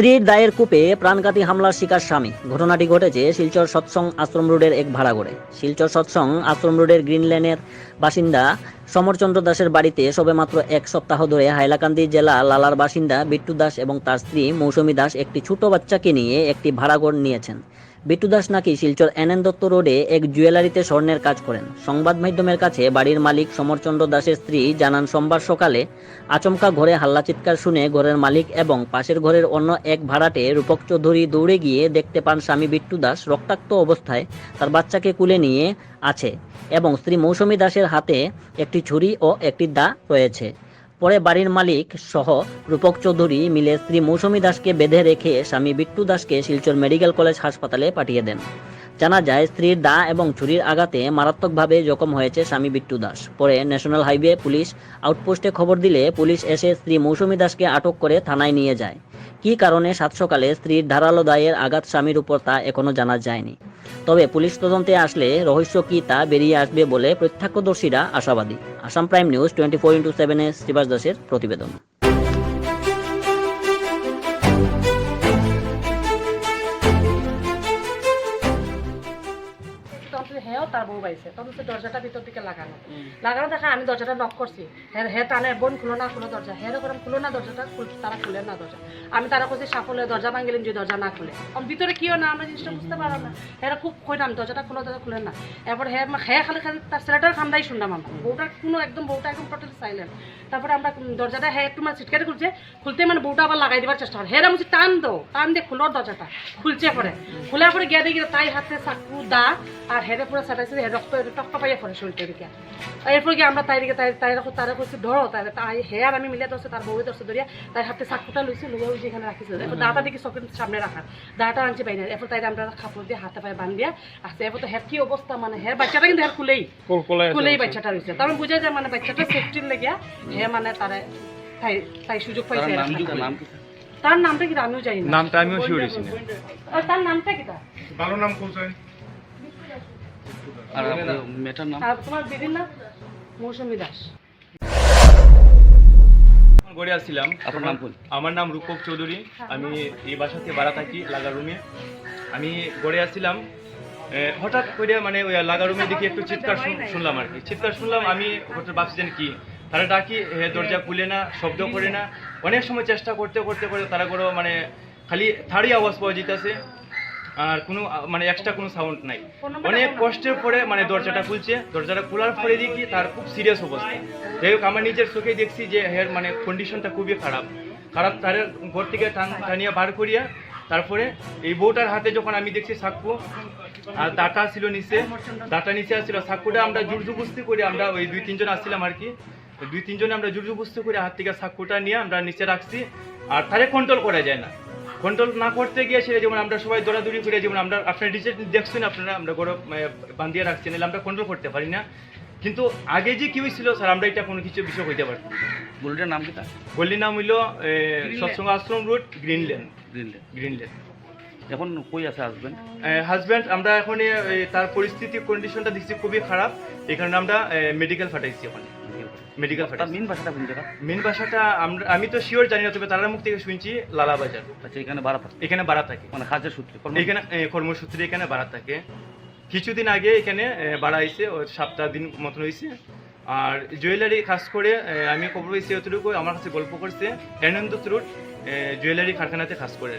স্ত্রীর দায়ের কূপে প্রাণঘাতী হামলার শিকার স্বামী। ঘটনাটি ঘটেছে শিলচর সৎসং আশ্রম রোডের এক ভাড়াঘরে। শিলচর সৎসং আশ্রম রোডের গ্রিন লেনের বাসিন্দা সমরচন্দ্র দাসের বাড়িতে সবেমাত্র এক সপ্তাহ ধরে হাইলাকান্দি জেলা লালার বাসিন্দা বিট্টু দাস এবং তার স্ত্রী মৌসুমী দাস একটি ছোট বাচ্চাকে নিয়ে একটি ভাড়াঘর নিয়েছেন। বিট্টু দাস নাকি শিলচর এনএন দত্ত রোডে এক জুয়েলারিতে স্বর্ণের কাজ করেন। সংবাদ মাধ্যমের কাছে বাড়ির মালিক সমরচন্দ্র দাসের স্ত্রী জানান, সোমবার সকালে আচমকা ঘরে হাল্লা চিৎকার শুনে ঘরের মালিক এবং পাশের ঘরের অন্য এক ভাড়াটে রূপক চৌধুরী দৌড়ে গিয়ে দেখতে পান স্বামী বিট্টু দাস রক্তাক্ত অবস্থায় তার বাচ্চাকে কুলে নিয়ে আছে এবং স্ত্রী মৌসুমী দাসের হাতে একটি ছুরি ও একটি দা রয়েছে। পরে বাড়ির মালিক সহ রূপক চৌধুরী মিলে স্ত্রী মৌসুমী দাসকে বেঁধে রেখে স্বামী বিট্টু দাসকে শিলচর মেডিকেল কলেজ হাসপাতালে পাঠিয়ে দেন। জানা যায়, স্ত্রীর দা এবং ছুরির আঘাতে মারাত্মকভাবে জখম হয়েছে স্বামী বিট্টু দাস। পরে ন্যাশনাল হাইওয়ে পুলিশ আউটপোস্টে খবর দিলে পুলিশ এসে স্ত্রী মৌসুমী দাসকে আটক করে থানায় নিয়ে যায়। কী কারণে সাত সকালে স্ত্রীর ধারালো দায়ের আঘাত স্বামীর উপর তা এখনও জানা যায়নি। তবে পুলিশ তদন্তে আসলে রহস্য কী তা বেরিয়ে আসবে বলে প্রত্যক্ষদর্শীরা আশাবাদী। Assam prime news 24x7 Srivas দাসের প্রতিবেদন। হেও তার বউ পাইছে তখন সে দরজাটা ভিতর দিকে লাগানো লাগানো দেখা আমি দরজাটা নক করছি হে টানে বোন খুলো না দরজা হের করে খুলো না দরজাটা তারা খুলে না দরজা আমি তারা করছি সাফলে দরজা ভাঙিলেন যে দরজা না খুলে ভিতরে কিও না আমরা জিনিসটা বুঝতে পারলাম না হেরা খুব কইলাম দরজাটা খুলে না। এরপর হে খালি তার ছেলেটার খান্দাই শুনলাম আমরা বউটা কোনো বউটা একদম টোটালি সাইলেন্ট। তারপরে আমরা দরজাটা একটু মানে ছিটকাতে খুলতে মানে বউটা আবার লাগাই দেওয়ার চেষ্টা করে হেরা বলছি টান দিয়ে খুলোর দরজাটা খুলছে খোলার পরে গিয়ে দেখি তাই হাতে চাকু দা আর হেরে পুরো সাটাইছে রক্ত টক্কা পাইয়া পড়ে শরীরটা দিকে। এরপর গিয়ে আমরা তারা করছি ধরো তাই হেয়ার আমি মিলিয়ে ধরছে তার বউয়ে ধরছে ধরিয়া তার হাতে চাকুটা লইছি লুয়ে ওই যেখানে রাখিছে এরপর দাটা দেখি চোখের সামনে রাখার দাটা আনছি বাইরে। এরপর তাই আমরা কাপড় দিয়ে হাতে পায়ে বান্ধিয়া আসছে। এরপর তো হের কি অবস্থা মানে হের বাচ্চাটা কিন্তু হের কুলেই বাচ্চাটা রয়েছে। তার বোঝা যায় মানে বাচ্চাটা সেফটির লেগে হে মানে তারা তাই সুযোগ পাইছে। তার নামটা কি আমিও জানি না, নামটা আমিও শিওর না। তার নামটা কি তার ভালো নাম কোন স্যার? আর মেটার নাম আর তোমার দিদির নাম মৌসুমী দাস। গড়ে আসছিলাম। আপনার নাম কোন? আমার নাম রূপক চৌধুরী। আমি এই বাসাতে ভাড়া থাকি লাগা রুমে। আমি গড়ে আসছিলাম, হঠাৎ করে মানে ওই লাগা রুমে দেখি একটু চিৎকার শুনলাম আর কি। চিৎকার শুনলাম, আমি হঠাৎ ভাবছি যেন কি তারা ডাকি, দরজা খুলে না, শব্দ করে না। অনেক সময় চেষ্টা করতে তারা করে মানে খালি থাড়ি আওয়াজ পাওয়া যেতেছে আর কোনো মানে এক্সট্রা কোনো সাউন্ড নাই। অনেক কষ্টের পরে মানে দরজাটা খুলছে। দরজাটা খোলার পরে দেখি তার খুব সিরিয়াস অবস্থা। যাই হোক, আমার নিজের চোখে দেখছি যে হের মানে কন্ডিশনটা খুবই খারাপ। তার ঘর থেকে টানিয়া বার করিয়া তারপরে এই বউটার হাতে যখন আমি দেখছি চাকু আর দাটা ছিল নিচে, দাটা নিচে আসছিল। চাকুটা আমরা জুরজুবস্তি করে আমরা ওই 2-3 জন আসছিলাম আর কি। 2-3 জনে আমরা জুরজুবস্তি করে হাত থেকে চাকুটা নিয়ে আমরা নিচে রাখছি। আর তারে কন্ট্রোল করা যায় না। কন্ট্রোল না করতে গিয়ে সেটা যেমন আমরা সবাই দৌড়াদৌড়ি করে, যেমন আমরা আপনার ডিজে দেখছেন আপনারা, আমরা গরম বান্ধিয়ে রাখছি, নাহলে আমরা কন্ট্রোল করতে পারি না। কিন্তু আগে যে কি হয়েছিল স্যার, আমরা এটা কোনো কিছু বিষয় হইতে পারতাম। গলিটার নাম কি? গলির নাম হইল সৎসঙ্গ আশ্রম রোড, গ্রিন লেন। এখন কই আছে হাজব্যান্ড? আমরা এখন তার পরিস্থিতি কন্ডিশনটা দেখছি খুবই খারাপ। এই কারণে আমরা মেডিকেল ফাটাইছি। এখন মেডিকেল ফাটাই। মেন ভাষাটা কোন জায়গা? মেন ভাষাটা আমি তো শিওর জানি না, তবে তার মুখ থেকে শুনছি লালা বাজার। আচ্ছা, এখানে ভাড়া থাকে মানে কাজের সূত্রে? এখানে কর্মসূত্রে এখানে ভাড়া থাকে। কিছুদিন আগে এখানে ভাড়া আইছে, 7 দিন মতন হয়েছে। আর জুয়েলারি কাজ করে আমি খবর পেয়েছি এতটুকু, আমার কাছে গল্প করছে এনএন দত্ত রোড জুয়েলারি কারখানাতে কাজ করে।